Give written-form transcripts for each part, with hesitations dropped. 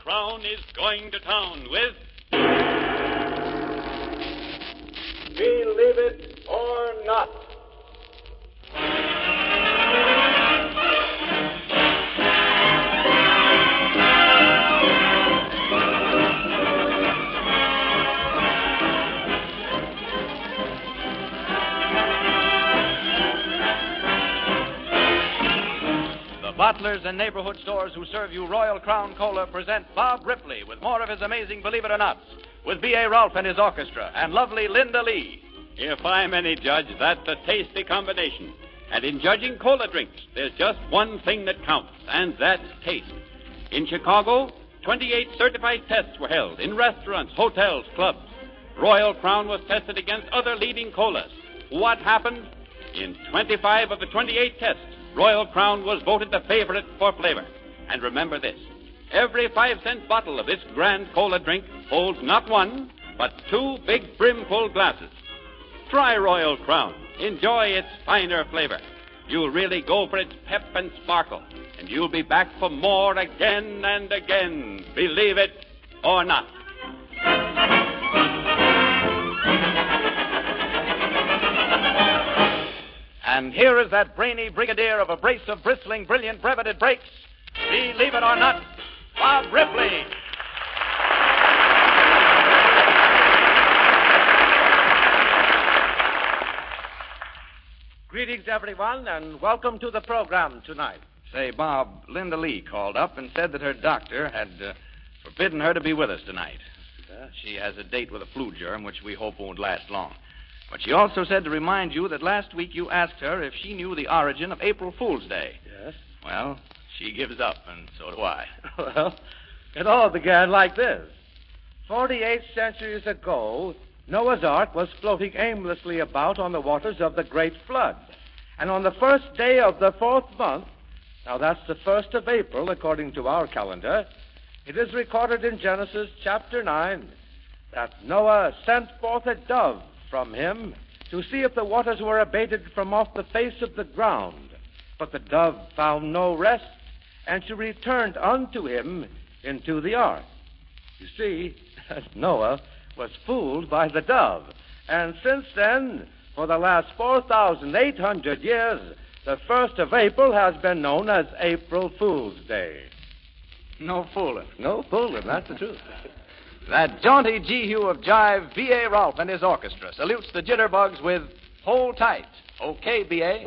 Crown is going to town with... Believe it or not. Butlers and neighborhood stores who serve you Royal Crown Cola present Bob Ripley with more of his amazing Believe It or Nots, with B.A. Rolfe and his orchestra, and lovely Linda Lee. If I'm any judge, that's a tasty combination. And in judging cola drinks, there's just one thing that counts, and that's taste. In Chicago, 28 certified tests were held in restaurants, hotels, clubs. Royal Crown was tested against other leading colas. What happened? In 25 of the 28 tests, Royal Crown was voted the favorite for flavor. And remember this, every 5-cent bottle of this grand cola drink holds not one, but 2 big brim-full glasses. Try Royal Crown. Enjoy its finer flavor. You'll really go for its pep and sparkle, and you'll be back for more again and again. Believe it or not. And here is that brainy brigadier of a brace of bristling, brilliant, breveted brakes. Believe it or not, Bob Ripley. Greetings, everyone, and welcome to the program tonight. Say, Bob, Linda Lee called up and said that her doctor had forbidden her to be with us tonight. She has a date with a flu germ, which we hope won't last long. But she also said to remind you that last week you asked her if she knew the origin of April Fool's Day. Yes? Well, she gives up, and so do I. Well, it all began like this. 48 centuries ago, Noah's Ark was floating aimlessly about on the waters of the Great Flood. And on the first day of the 4th month, now that's the 1st of April according to our calendar, it is recorded in Genesis chapter 9 that Noah sent forth a dove from him to see if the waters were abated from off the face of the ground. But the dove found no rest, and she returned unto him into the ark. You see, Noah was fooled by the dove. And since then, for the last 4,800 years, the 1st of April has been known as April Fool's Day. No fooling. No fooling, that's the truth. That jaunty Jehu of jive, B.A. Rolfe and his orchestra, salutes the jitterbugs with Hold Tight. Okay, B.A.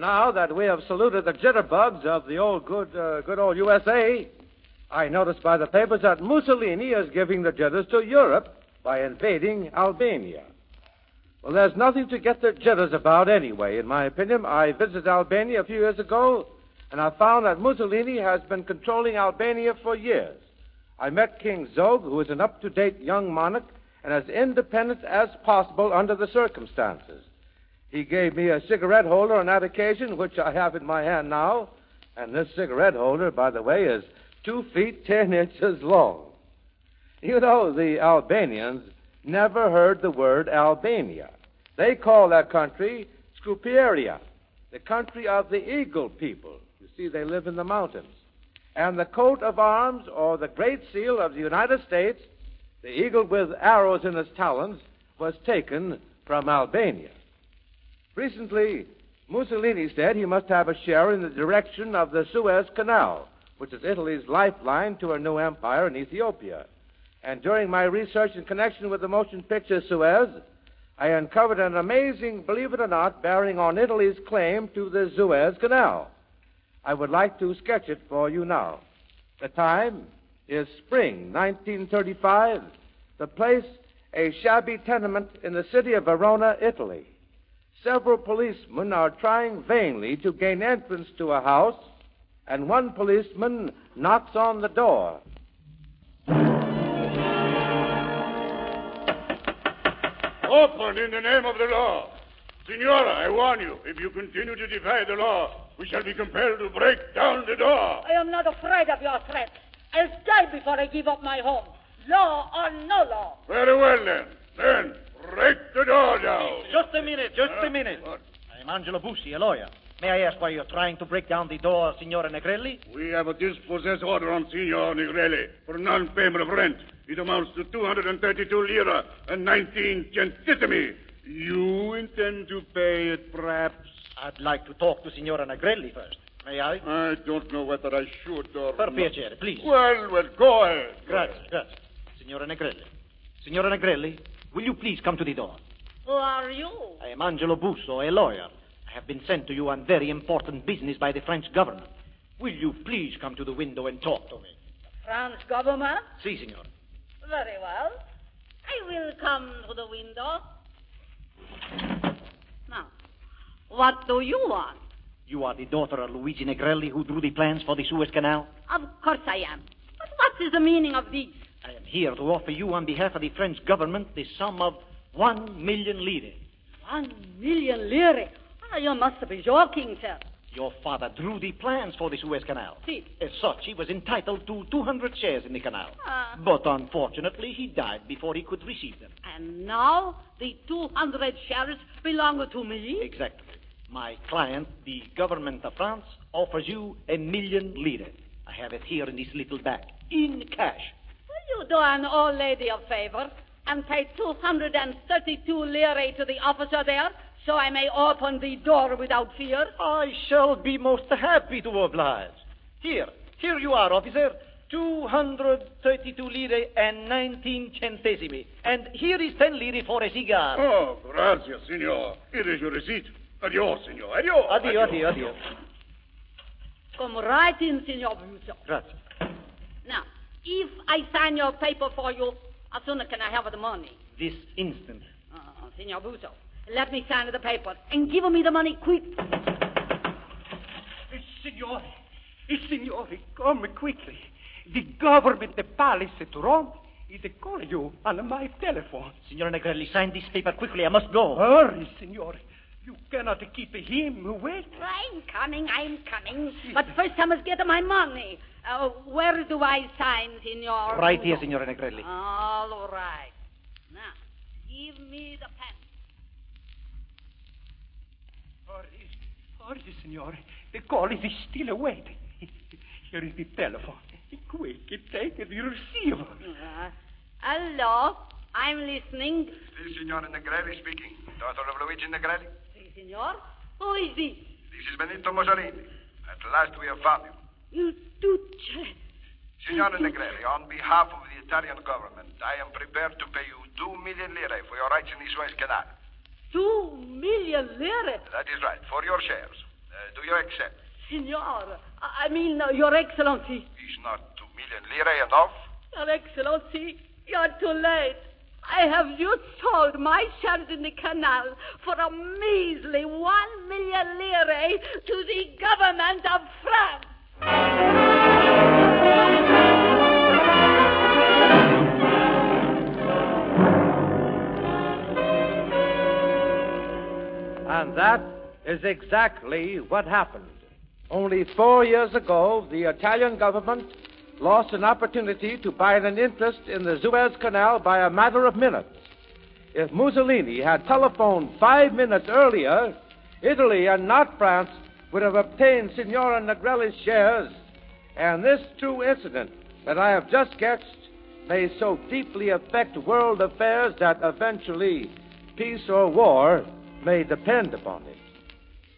now that we have saluted the jitterbugs of the good old USA, I notice by the papers that Mussolini is giving the jitters to Europe by invading Albania. Well, there's nothing to get the jitters about anyway, in my opinion. I visited Albania a few years ago, and I found that Mussolini has been controlling Albania for years. I met King Zog, who is an up-to-date young monarch and as independent as possible under the circumstances. He gave me a cigarette holder on that occasion, which I have in my hand now, and this cigarette holder, by the way, is 2 feet 10 inches long. You know, the Albanians never heard the word Albania. They call that country Scupieria, the country of the eagle people. You see, they live in the mountains. And the coat of arms, or the Great Seal of the United States, the eagle with arrows in its talons, was taken from Albania. Recently, Mussolini said he must have a share in the direction of the Suez Canal, which is Italy's lifeline to a new empire in Ethiopia. And during my research in connection with the motion picture Suez, I uncovered an amazing, believe it or not, bearing on Italy's claim to the Suez Canal. I would like to sketch it for you now. The time is spring 1935. The place, a shabby tenement in the city of Verona, Italy. Several policemen are trying vainly to gain entrance to a house, and one policeman knocks on the door. Open in the name of the law. Signora, I warn you, if you continue to defy the law, we shall be compelled to break down the door. I am not afraid of your threats. I'll die before I give up my home. Law or no law. Very well, then. Then, break the door down. Just a minute. What? I am Angelo Bussi, a lawyer. May I ask why you're trying to break down the door, Signora Negrelli? We have a dispossess order on Signor Negrelli for non-payment of rent. It amounts to 232 lira and 19 centesimi. You intend to pay it, perhaps? I'd like to talk to Signora Negrelli first. May I? I don't know whether I should or Per not. piacere, please. Well, go ahead. Grazie. Signora Negrelli. Signora Negrelli, will you please come to the door? Who are you? I am Angelo Busso, a lawyer. I have been sent to you on very important business by the French government. Will you please come to the window and talk to me? French government? Si, signor. Very well. I will come to the window. Now, what do you want? You are the daughter of Luigi Negrelli who drew the plans for the Suez Canal? Of course I am. But what is the meaning of this? I am here to offer you on behalf of the French government the sum of 1 million lire. 1 million lire? Oh, you must be joking, sir. Your father drew the plans for the Suez Canal. Si. As such, he was entitled to 200 shares in the canal. Ah. But unfortunately, he died before he could receive them. And now the 200 shares belong to me? Exactly. My client, the government of France, offers you 1 million lire. I have it here in this little bag, in cash. Will you do an old lady a favor and pay 232 lire to the officer there so I may open the door without fear? I shall be most happy to oblige. Here you are, officer. 232 lire and 19 centesimi. And here is 10 lire for a cigar. Oh, gracias, signor. Here is your receipt. Adios, signor. Adios. Adios. Come right in, Signor Busso. Grazie. Now, if I sign your paper for you, how soon can I have the money? This instant. Signor Busso, let me sign the paper and give me the money quick. Signore, come quickly. The government, the palace at Rome, is calling you on my telephone. Signor Negrelli, sign this paper quickly. I must go. Hurry, signore. You cannot keep him waiting. I'm coming. But first I must get my money. Where do I sign, Signor? Right here, Signor Negrelli. All right. Now, give me the pen. Hurry, signore. The call is still waiting. Here is the telephone. Quick, take the receiver. Hello, I'm listening. This is Signor Negrelli speaking. Daughter of Luigi Negrelli. Si, signor. Who is this? This is Benito Mussolini. At last we have found you. Il Duce. Signor Negrelli, on behalf of the Italian government, I am prepared to pay you 2 million lire for your rights in the Suez Canal. 2 million lire? That is right, for your shares. Do you accept? Signor, I mean, Your Excellency. Is not 2 million lire enough? Your Excellency, you're too late. I have just sold my shares in the canal for a measly 1 million lire to the government of France. And that is exactly what happened. Only 4 years ago, the Italian government lost an opportunity to buy an interest in the Suez Canal by a matter of minutes. If Mussolini had telephoned 5 minutes earlier, Italy and not France would have obtained Signora Negrelli's shares. And this true incident that I have just sketched may so deeply affect world affairs that eventually peace or war may depend upon it.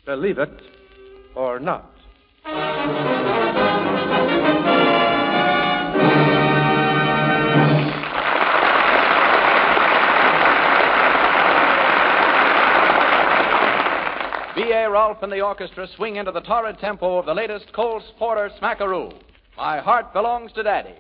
Believe it or not. B.A. Rolfe and the orchestra swing into the torrid tempo of the latest Cole Porter smackaroo. My Heart Belongs to Daddy.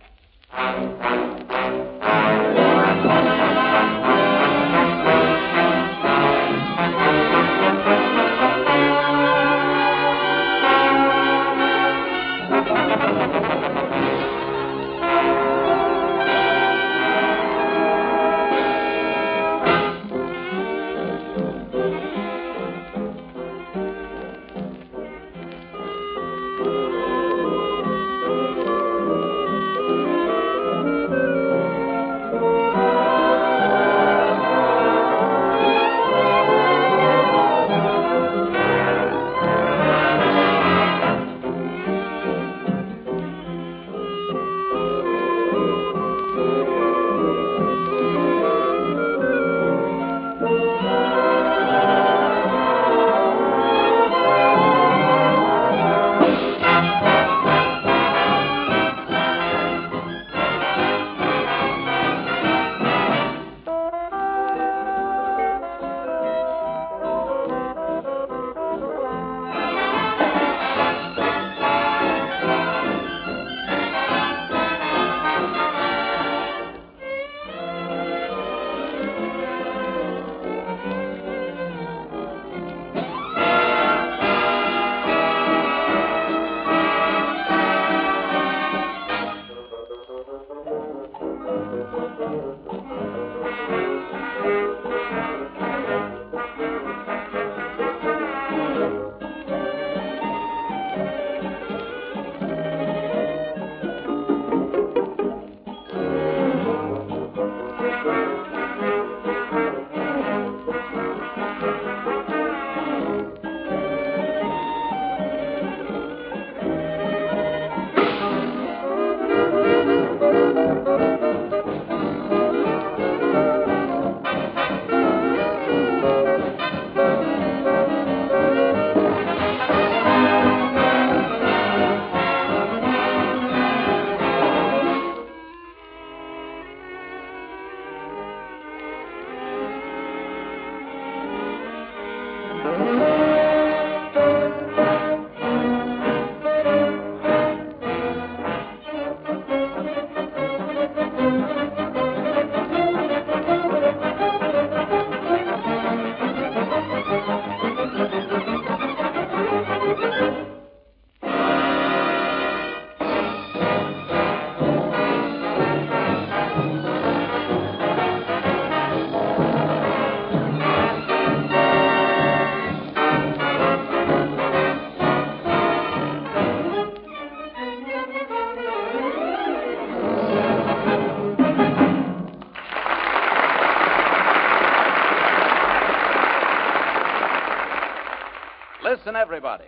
Listen, everybody.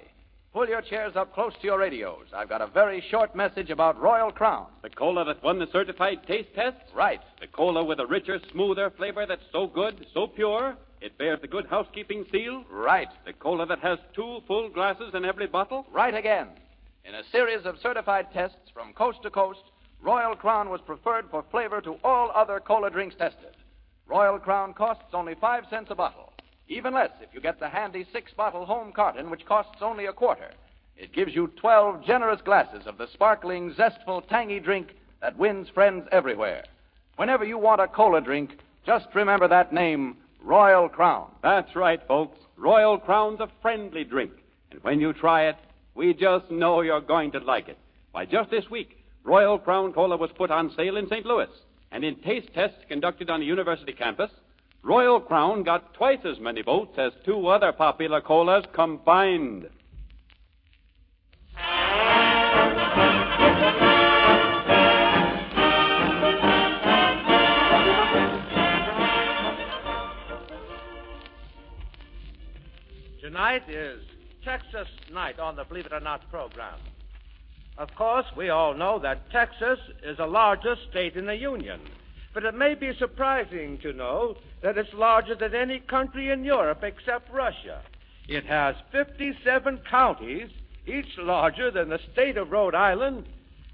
Pull your chairs up close to your radios. I've got a very short message about Royal Crown. The cola that won the certified taste test? Right. The cola with a richer, smoother flavor that's so good, so pure, it bears the good housekeeping seal? Right. The cola that has 2 full glasses in every bottle? Right again. In a series of certified tests from coast to coast, Royal Crown was preferred for flavor to all other cola drinks tested. Royal Crown costs only 5 cents a bottle. Even less if you get the handy 6-bottle home carton, which costs only a quarter. It gives you 12 generous glasses of the sparkling, zestful, tangy drink that wins friends everywhere. Whenever you want a cola drink, just remember that name, Royal Crown. That's right, folks. Royal Crown's a friendly drink. And when you try it, we just know you're going to like it. Why, just this week, Royal Crown Cola was put on sale in St. Louis. And in taste tests conducted on a university campus, Royal Crown got twice as many votes as 2 other popular colas combined. Tonight is Texas Night on the Believe It or Not program. Of course, we all know that Texas is the largest state in the Union. But it may be surprising to know that it's larger than any country in Europe except Russia. It has 57 counties, each larger than the state of Rhode Island,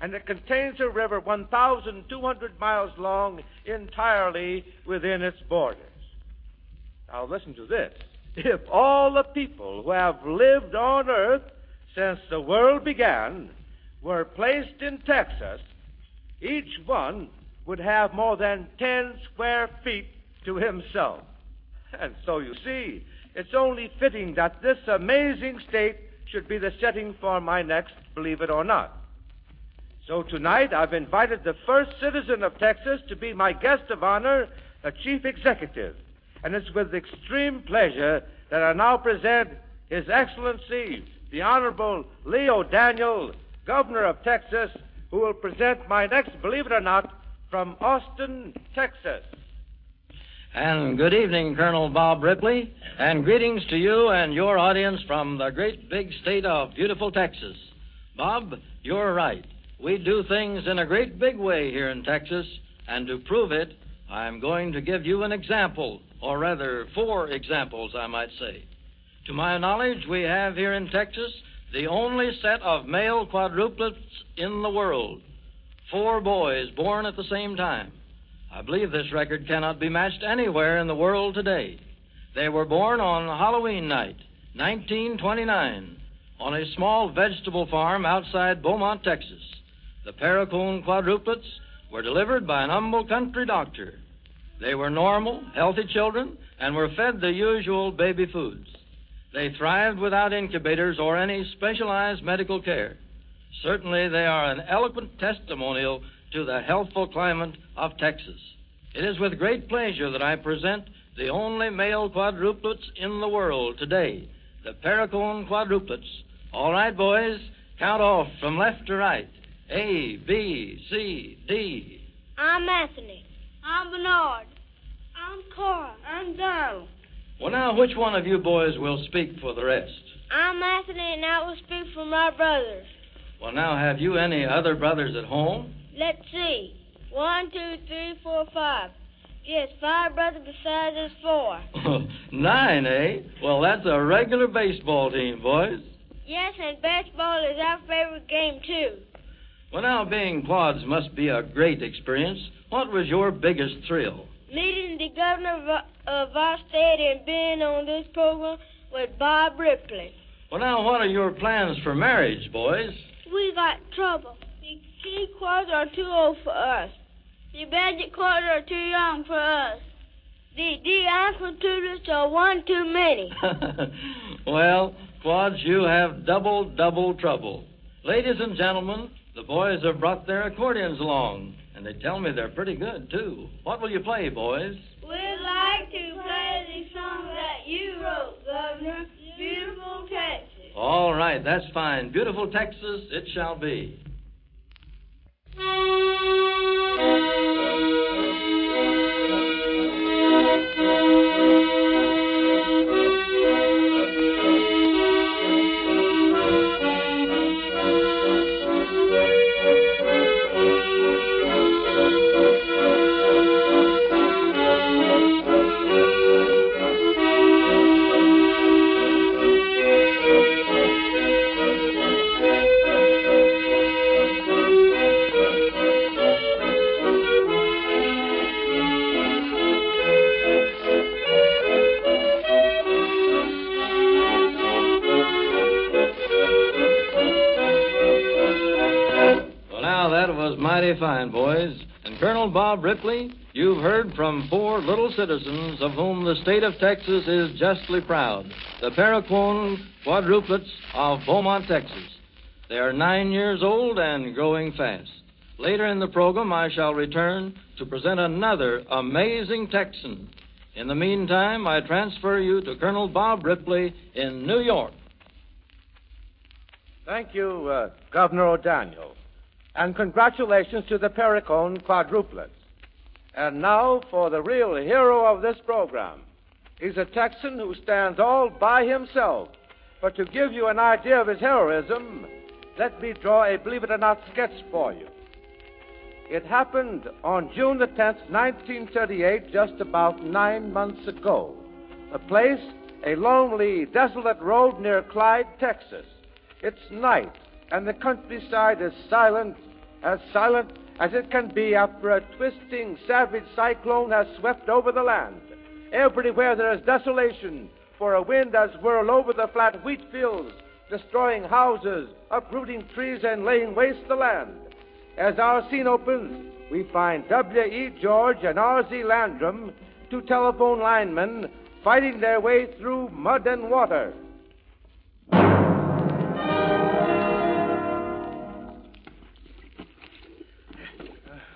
and it contains a river 1,200 miles long entirely within its borders. Now listen to this. If all the people who have lived on earth since the world began were placed in Texas, each one would have more than 10 square feet to himself. And so you see, it's only fitting that this amazing state should be the setting for my next Believe It or Not. So tonight I've invited the first citizen of Texas to be my guest of honor, the chief executive. And it's with extreme pleasure that I now present His Excellency, the Honorable Leo Daniel, Governor of Texas, who will present my next Believe It or Not from Austin, Texas. And good evening, Colonel Bob Ripley, and greetings to you and your audience from the great big state of beautiful Texas. Bob, you're right. We do things in a great big way here in Texas, and to prove it, I'm going to give you an example, or rather 4 examples, I might say. To my knowledge, we have here in Texas the only set of male quadruplets in the world. 4 boys born at the same time. I believe this record cannot be matched anywhere in the world today. They were born on Halloween night, 1929, on a small vegetable farm outside Beaumont, Texas. The Paracone quadruplets were delivered by an humble country doctor. They were normal, healthy children and were fed the usual baby foods. They thrived without incubators or any specialized medical care. Certainly, they are an eloquent testimonial to the healthful climate of Texas. It is with great pleasure that I present the only male quadruplets in the world today, the Paracone quadruplets. All right, boys, count off from left to right. A, B, C, D. I'm Anthony. I'm Bernard. I'm Cora. I'm Donald. Well, now, which one of you boys will speak for the rest? I'm Anthony, and I will speak for my brothers. Well, now, have you any other brothers at home? Let's see. 1, 2, 3, 4, 5. Yes, 5 brothers besides us 4. 9, eh? Well, that's a regular baseball team, boys. Yes, and baseball is our favorite game, too. Well, now, being quads must be a great experience. What was your biggest thrill? Meeting the governor of our state and being on this program with Bob Ripley. Well, now, what are your plans for marriage, boys? We got trouble. The key quads are too old for us. The badget quads are too young for us. The alpha tutors are one too many. Well, quads, you have double trouble. Ladies and gentlemen, the boys have brought their accordions along, and they tell me they're pretty good, too. What will you play, boys? We'd like to play the song that you wrote, Governor, Beautiful Texas. All right, that's fine. Beautiful Texas it shall be. Mighty fine, boys. And Colonel Bob Ripley, you've heard from 4 little citizens of whom the state of Texas is justly proud, the Paraquon quadruplets of Beaumont, Texas. They are 9 years old and growing fast. Later in the program, I shall return to present another amazing Texan. In the meantime, I transfer you to Colonel Bob Ripley in New York. Thank you, Governor O'Daniel. And congratulations to the Paraquon quadruplets. And now for the real hero of this program. He's a Texan who stands all by himself. But to give you an idea of his heroism, let me draw a believe it or not sketch for you. It happened on June the 10th, 1938, just about 9 months ago. The place, a lonely, desolate road near Clyde, Texas. It's night, and the countryside is silent as it can be after a twisting, savage cyclone has swept over the land. Everywhere there is desolation, for a wind has whirled over the flat wheat fields, destroying houses, uprooting trees, and laying waste the land. As our scene opens, we find W.E. George and R.Z. Landrum, 2 telephone linemen, fighting their way through mud and water.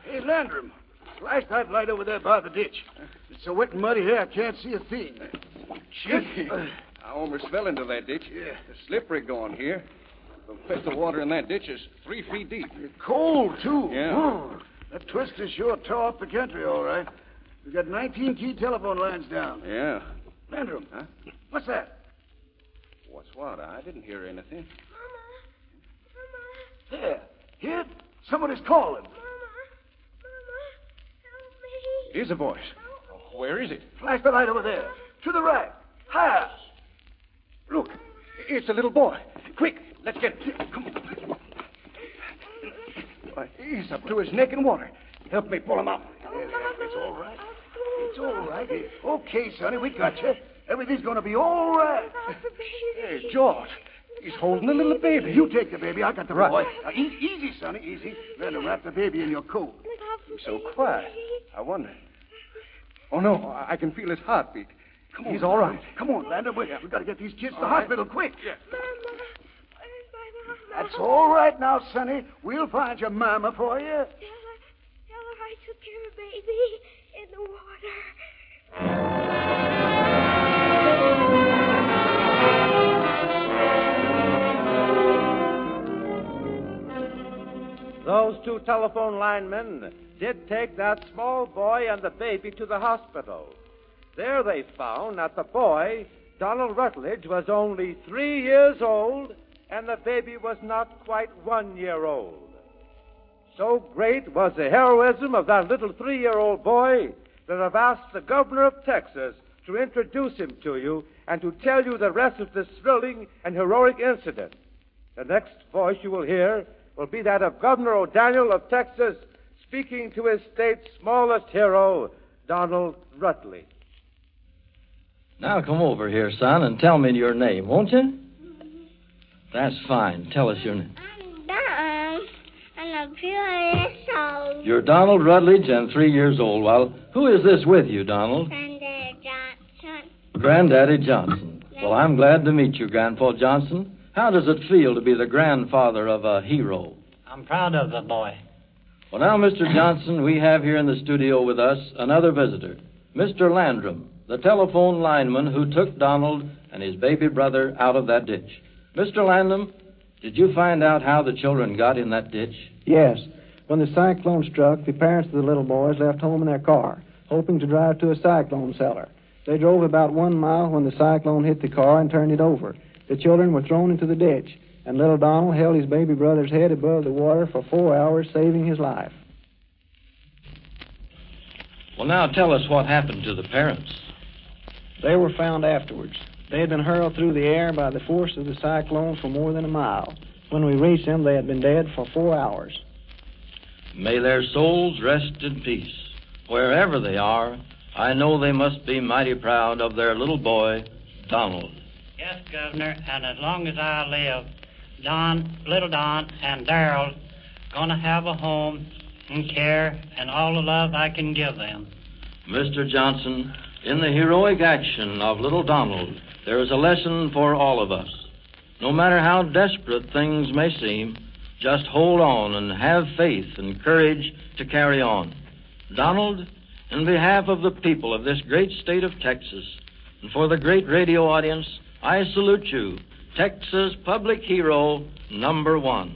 Hey, Landrum, flash that light over there by the ditch. It's so wet and muddy here, I can't see a thing. Shit. I almost fell into that ditch. Yeah. It's slippery going here. The water in that ditch is 3 feet deep. It's cold, too. Yeah. Oh, that twister sure tore up the country, all right. We've got 19 key telephone lines down. Yeah. Landrum, Huh? What's that? What's what? I didn't hear anything. There. Hear it? Somebody's calling. Here's a voice. Oh, where is it? Flash the light over there. To the right. Higher. Look, it's a little boy. Quick, let's get him. Come on. Why, he's up to his neck in water. Help me pull him out. It's all right. It's all right. Okay, Sonny, we got you. Everything's going to be all right. Hey, George, he's holding a little baby. You take the baby. I got the Right. boy. Now, easy, Sonny, easy. Better wrap the baby in your coat. He's so quiet. I wonder. Oh, no, I can feel his heartbeat. Come on. He's all right. Come on, Landon. We got to get these kids to the All right. hospital quick. Yeah. That's all right now, Sonny. We'll find your mama for you. Tell her I took your baby in the water. Those 2 telephone linemen did take that small boy and the baby to the hospital. There they found that the boy, Donald Rutledge, was only 3 years old, and the baby was not quite 1 year old. So great was the heroism of that little 3-year-old boy that I've asked the governor of Texas to introduce him to you and to tell you the rest of this thrilling and heroic incident. The next voice you will hear will be that of Governor O'Daniel of Texas, speaking to his state's smallest hero, Donald Rutledge. Now come over here, son, and tell me your name, won't you? That's fine. Tell us your name. I'm Don, and I'm 3 years old. You're Donald Rutledge and 3 years old. Well, who is this with you, Donald? Granddaddy Johnson. Granddaddy Johnson. Well, I'm glad to meet you, Grandpa Johnson. How does it feel to be the grandfather of a hero? I'm proud of the boy. Well, now, Mr. Johnson, we have here in the studio with us another visitor, Mr. Landrum, the telephone lineman who took Donald and his baby brother out of that ditch. Mr. Landrum, did you find out how the children got in that ditch? Yes. When the cyclone struck, the parents of the little boys left home in their car, hoping to drive to a cyclone cellar. They drove about 1 mile when the cyclone hit the car and turned it over. The children were thrown into the ditch, and little Donald held his baby brother's head above the water for 4 hours, saving his life. Well, now tell us what happened to the parents. They were found afterwards. They had been hurled through the air by the force of the cyclone for more than a mile. When we reached them, they had been dead for 4 hours. May their souls rest in peace. Wherever they are, I know they must be mighty proud of their little boy, Donald. Yes, Governor, and as long as I live, little Don, and Daryl's gonna have a home and care and all the love I can give them. Mr. Johnson, in the heroic action of little Donald, there is a lesson for all of us. No matter how desperate things may seem, just hold on and have faith and courage to carry on. Donald, in behalf of the people of this great state of Texas, and for the great radio audience, I salute you, Texas Public Hero #1.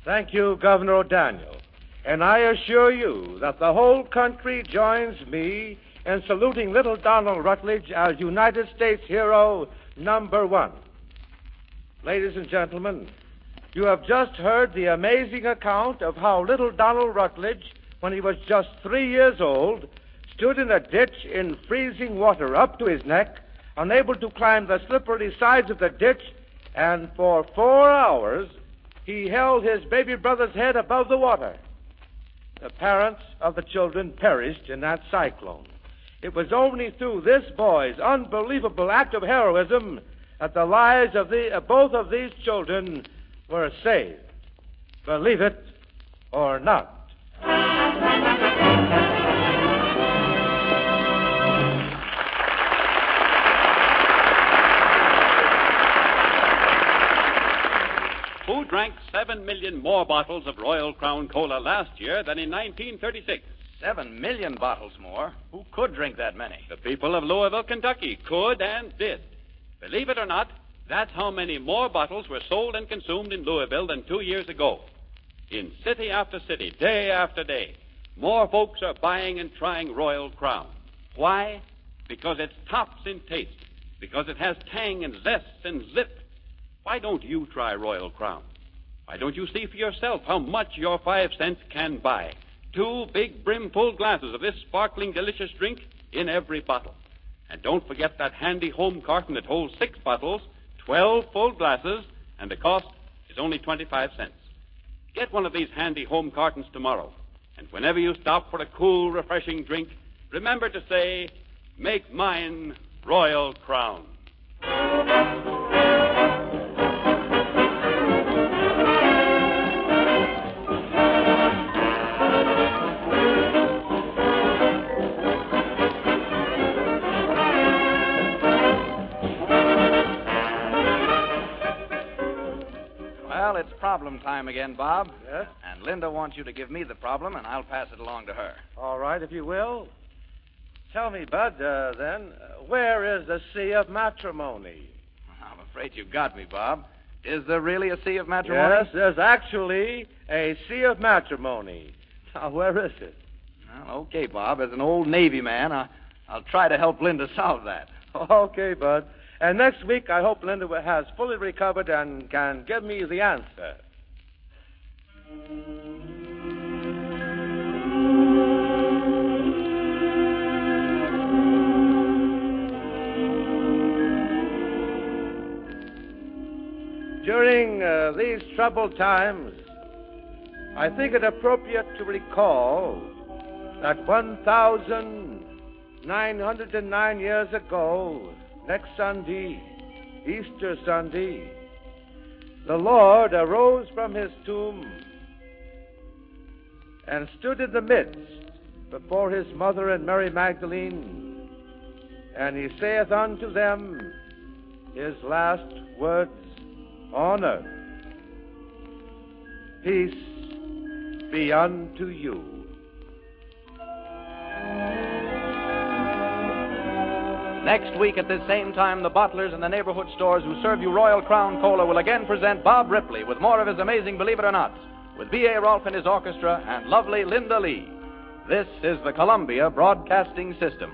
Thank you, Governor O'Daniel. And I assure you that the whole country joins me in saluting little Donald Rutledge as United States Hero #1. Ladies and gentlemen, you have just heard the amazing account of how little Donald Rutledge, when he was just 3 years old, stood in a ditch in freezing water up to his neck, unable to climb the slippery sides of the ditch, and for 4 hours he held his baby brother's head above the water. The parents of the children perished in that cyclone. It was only through this boy's unbelievable act of heroism that the lives of both of these children were saved. Believe it or not. Who drank 7 million more bottles of Royal Crown Cola last year than in 1936? 7 million bottles more? Who could drink that many? The people of Louisville, Kentucky could and did. Believe it or not, that's how many more bottles were sold and consumed in Louisville than 2 years ago. In city after city, day after day, more folks are buying and trying Royal Crown. Why? Because it's tops in taste. Because it has tang and zest and zip. Why don't you try Royal Crown? Why don't you see for yourself how much your 5 cents can buy? 2 big brim-full glasses of this sparkling, delicious drink in every bottle. And don't forget that handy home carton that holds 6 bottles, 12 full glasses, and the cost is only 25 cents. Get one of these handy home cartons tomorrow. And whenever you stop for a cool, refreshing drink, remember to say, "Make mine Royal Crown." Well, it's problem time again, Bob. Yes? And Linda wants you to give me the problem, and I'll pass it along to her. All right, if you will. Tell me, Bud, where is the sea of matrimony? I'm afraid you got me, Bob. Is there really a sea of matrimony? Yes, there's actually a sea of matrimony. Now, where is it? Well, okay, Bob. As an old Navy man, I'll try to help Linda solve that. Okay, Bud. And next week, I hope Linda has fully recovered and can give me the answer. During these troubled times, I think it appropriate to recall that 1,909 years ago, next Sunday, Easter Sunday, the Lord arose from his tomb and stood in the midst before his mother and Mary Magdalene, and he saith unto them his last words on earth, "Peace be unto you." Next week at this same time, the bottlers in the neighborhood stores who serve you Royal Crown Cola will again present Bob Ripley with more of his amazing Believe It or Not, with B.A. Rolfe and his orchestra and lovely Linda Lee. This is the Columbia Broadcasting System.